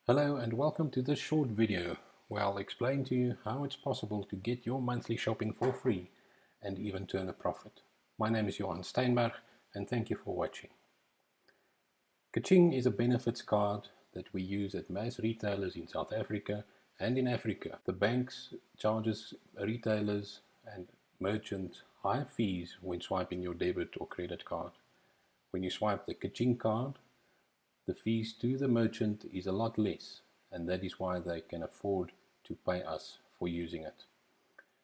Hello and welcome to this short video where I'll explain to you how it's possible to get your monthly shopping for free and even turn a profit. My name is Johan Steinberg and thank you for watching. KerChing is a benefits card that we use at mass retailers in South Africa and in Africa. The banks charges retailers and merchants high fees when swiping your debit or credit card. When you swipe the KerChing card, the fees to the merchant is a lot less, and that is why they can afford to pay us for using it.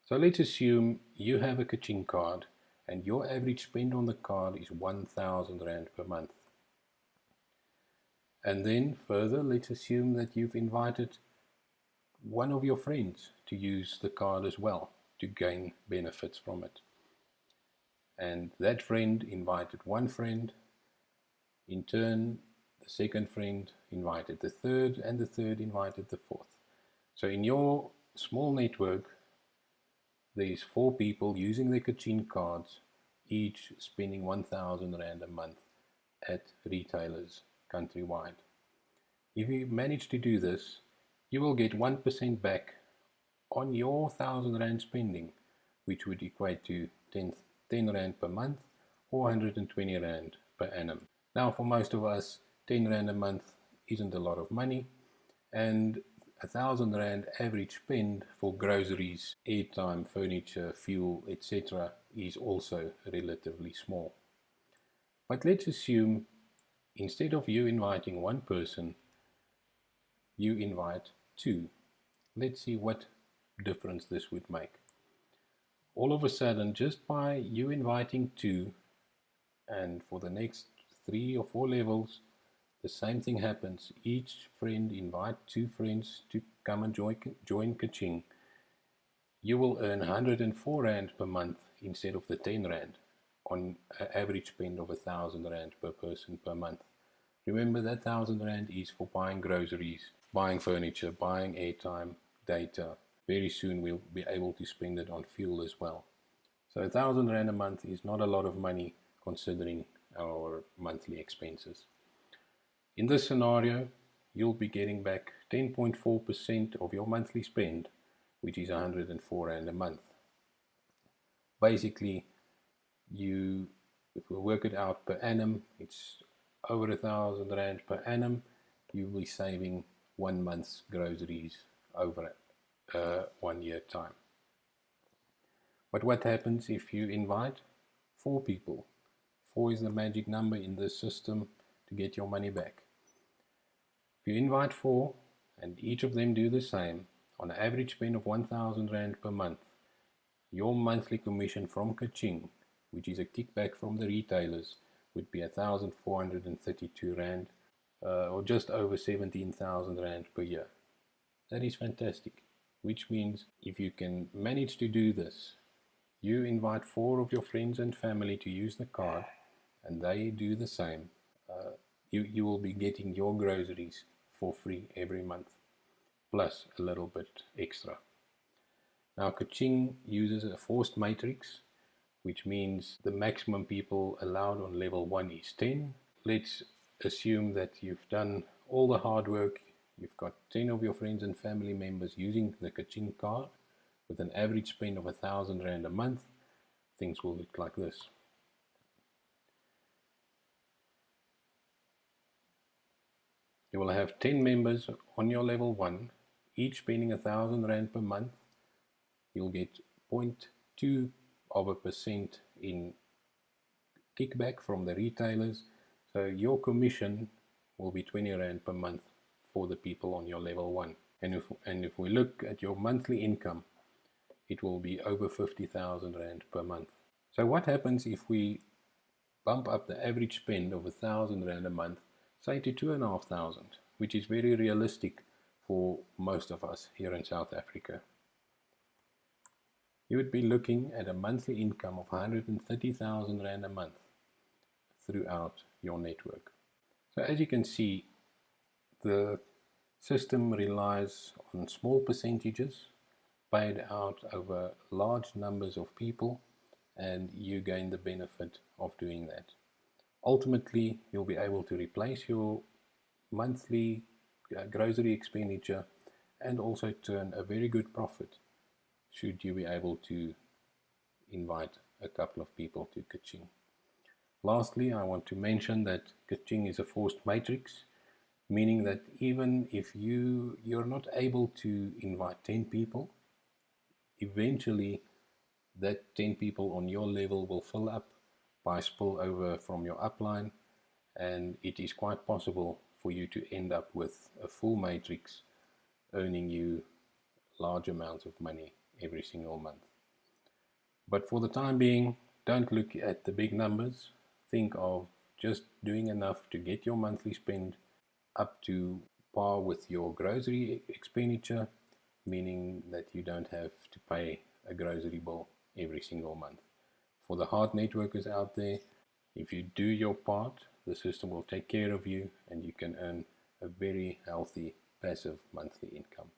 So let's assume you have a KerChing card and your average spend on the card is 1,000 Rand per month. And then further, let's assume that you've invited one of your friends to use the card as well to gain benefits from it. And that friend invited one friend. In turn, the second friend invited the third, and the third invited the fourth. So in your small network, there's 4 people using their KerChing cards, each spending 1,000 Rand a month at retailers countrywide. If you manage to do this, you will get 1% back on your 1,000 Rand spending, which would equate to 10 Rand per month or 120 Rand per annum. Now, for most of us, 10 Rand a month isn't a lot of money, and 1,000 Rand average spend for groceries, airtime, furniture, fuel, etc. is also relatively small. But let's assume instead of you inviting one person, you invite 2. Let's see what difference this would make. All of a sudden, just by you inviting 2, and for the next 3 or 4 levels, the same thing happens. Each friend invite 2 friends to come and join KerChing. You will earn 104 Rand per month instead of the 10 Rand on an average spend of 1,000 Rand per person per month. Remember, that 1,000 Rand is for buying groceries, buying furniture, buying airtime, data. Very soon we'll be able to spend it on fuel as well. So 1,000 Rand a month is not a lot of money considering our monthly expenses. In this scenario, you'll be getting back 10.4% of your monthly spend, which is 104 Rand a month. Basically, if we work it out per annum, it's over 1,000 Rand per annum. You'll be saving 1 month's groceries over 1 year time. But what happens if you invite 4 people? 4 is the magic number in this system to get your money back. If you invite 4 and each of them do the same, on an average spend of 1,000 Rand per month, your monthly commission from KerChing, which is a kickback from the retailers, would be 1,432 Rand, or just over 17,000 Rand per year. That is fantastic, which means if you can manage to do this, you invite 4 of your friends and family to use the card, and they do the same, you will be getting your groceries for free every month, plus a little bit extra. Now, KerChing uses a forced matrix, which means the maximum people allowed on level 1 is 10. Let's assume that you've done all the hard work. You've got 10 of your friends and family members using the KerChing card with an average spend of 1,000 Rand a month. Things will look like this. You will have 10 members on your level 1, each spending 1,000 Rand per month. You'll get 0.2% in kickback from the retailers. So your commission will be 20 Rand per month for the people on your level 1. And if we look at your monthly income, it will be over 50,000 Rand per month. So what happens if we bump up the average spend of 1,000 Rand a month, say to 2,500, which is very realistic for most of us here in South Africa? You would be looking at a monthly income of 130,000 Rand a month throughout your network. So as you can see, the system relies on small percentages paid out over large numbers of people, and you gain the benefit of doing that. Ultimately, you'll be able to replace your monthly grocery expenditure and also turn a very good profit should you be able to invite a couple of people to KerChing. Lastly, I want to mention that KerChing is a forced matrix, meaning that even if you're not able to invite 10 people, eventually that 10 people on your level will fill up by spillover from your upline, and it is quite possible for you to end up with a full matrix earning you large amounts of money every single month. But for the time being, don't look at the big numbers. Think of just doing enough to get your monthly spend up to par with your grocery expenditure, meaning that you don't have to pay a grocery bill every single month. For the hard networkers out there, if you do your part, the system will take care of you and you can earn a very healthy passive monthly income.